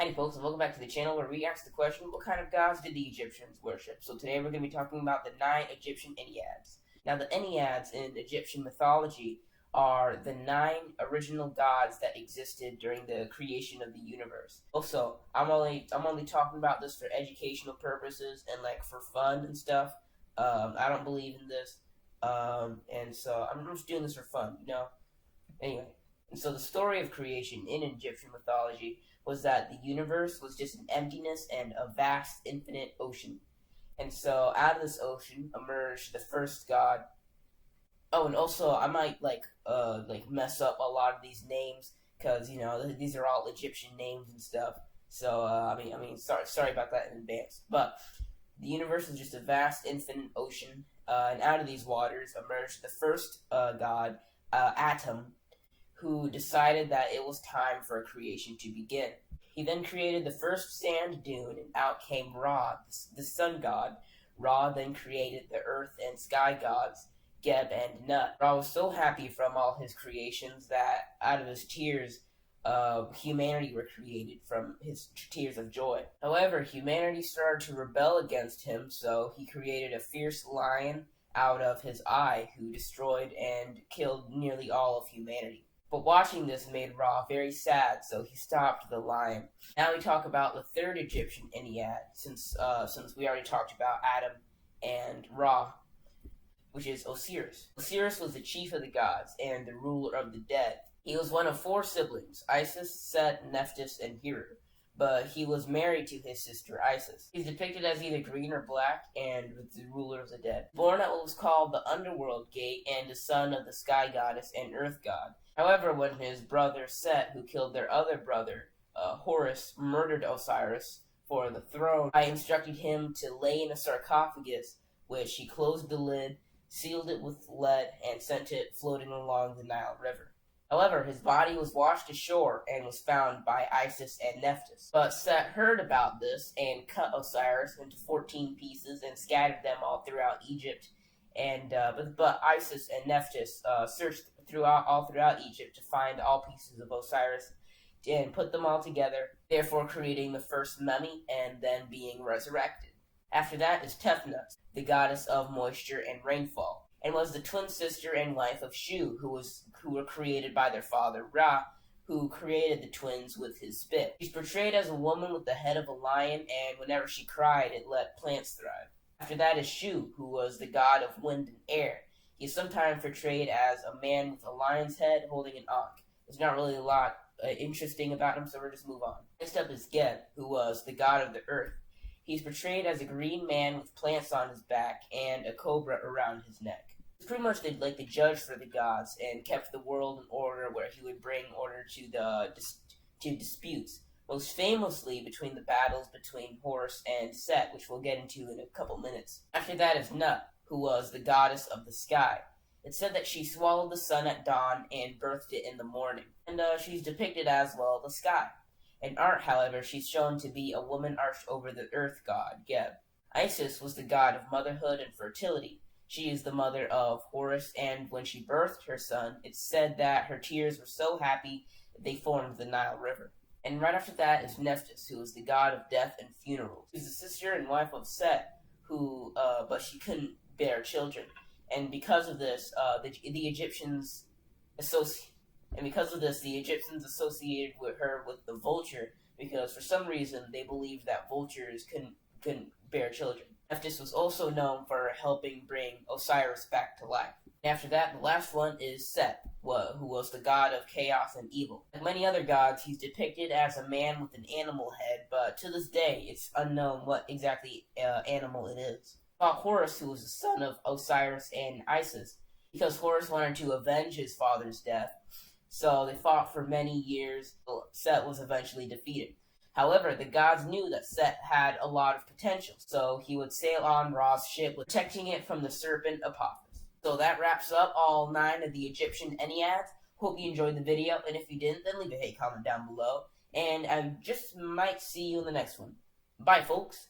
Hey folks, and welcome back to the channel where we ask the question, what kind of gods did the Egyptians worship? So today we're going to be talking about the 9 Egyptian Enneads. Now the Enneads in Egyptian mythology are the 9 original gods that existed during the creation of the universe. Also, I'm only talking about this for educational purposes and like for fun and stuff. I don't believe in this, and so I'm just doing this for fun, you know? Anyway, and so the story of creation in Egyptian mythology was that the universe was just an emptiness and a vast, infinite ocean. And so out of this ocean emerged the first god. Oh, and also I might mess up a lot of these names because you know these are all Egyptian names and stuff. So sorry about that in advance. But the universe is just a vast, infinite ocean, and out of these waters emerged the first god, Atum, who decided that it was time for a creation to begin. He then created the first sand dune, and out came Ra, the sun god. Ra then created the earth and sky gods, Geb and Nut. Ra was so happy from all his creations that out of his tears, humanity were created from his tears of joy. However, humanity started to rebel against him, so he created a fierce lion out of his eye who destroyed and killed nearly all of humanity. But watching this made Ra very sad, so he stopped the lion. Now we talk about the third Egyptian Ennead, since we already talked about Adam and Ra, which is Osiris. Osiris was the chief of the gods and the ruler of the dead. He was one of 4 siblings, Isis, Set, Nephthys, and Heru, but he was married to his sister Isis. He's depicted as either green or black and was the ruler of the dead. Born at what was called the Underworld Gate and the son of the sky goddess and earth god. However, when his brother Set, who killed their other brother, Horus, murdered Osiris for the throne, I instructed him to lay in a sarcophagus, which he closed the lid, sealed it with lead, and sent it floating along the Nile River. However, his body was washed ashore and was found by Isis and Nephthys. But Set heard about this and cut Osiris into 14 pieces and scattered them all throughout Egypt. And but Isis and Nephthys searched all throughout Egypt to find all pieces of Osiris and put them all together, therefore creating the first mummy and then being resurrected. After that is Tethnutz, the goddess of moisture and rainfall, and was the twin sister and wife of Shu, who were created by their father Ra, who created the twins with his spit. She's portrayed as a woman with the head of a lion, and whenever she cried, it let plants thrive. After that is Shu, who was the god of wind and air. He is sometimes portrayed as a man with a lion's head holding an ankh. There's not really a lot interesting about him, so we'll just move on. Next up is Geb, who was the god of the earth. He's portrayed as a green man with plants on his back and a cobra around his neck. He's pretty much the judge for the gods and kept the world in order, where he would bring order to disputes, most famously between the battles between Horus and Set, which we'll get into in a couple minutes. After that is Nut, who was the goddess of the sky. It said that she swallowed the sun at dawn and birthed it in the morning. And she's depicted as, well, the sky. In art, however, she's shown to be a woman arched over the earth god, Geb. Isis was the god of motherhood and fertility. She is the mother of Horus, and when she birthed her son, it's said that her tears were so happy that they formed the Nile River. And right after that is Nephthys, who is the god of death and funerals. She's the sister and wife of Set, but she couldn't bear children. And because of this, the Egyptians associated with her with the vulture, because for some reason they believed that vultures couldn't bear children. Nephthys was also known for helping bring Osiris back to life. After that, the last one is Set, who was the god of chaos and evil. Like many other gods, he's depicted as a man with an animal head, but to this day, it's unknown what exactly animal it is. About Horus, who was the son of Osiris and Isis, because Horus wanted to avenge his father's death, so they fought for many years. Set was eventually defeated. However, the gods knew that Set had a lot of potential, so he would sail on Ra's ship, protecting it from the serpent Apophis. So that wraps up all 9 of the Egyptian Enneads. Hope you enjoyed the video, and if you didn't, then leave a hate comment down below. And I just might see you in the next one. Bye, folks.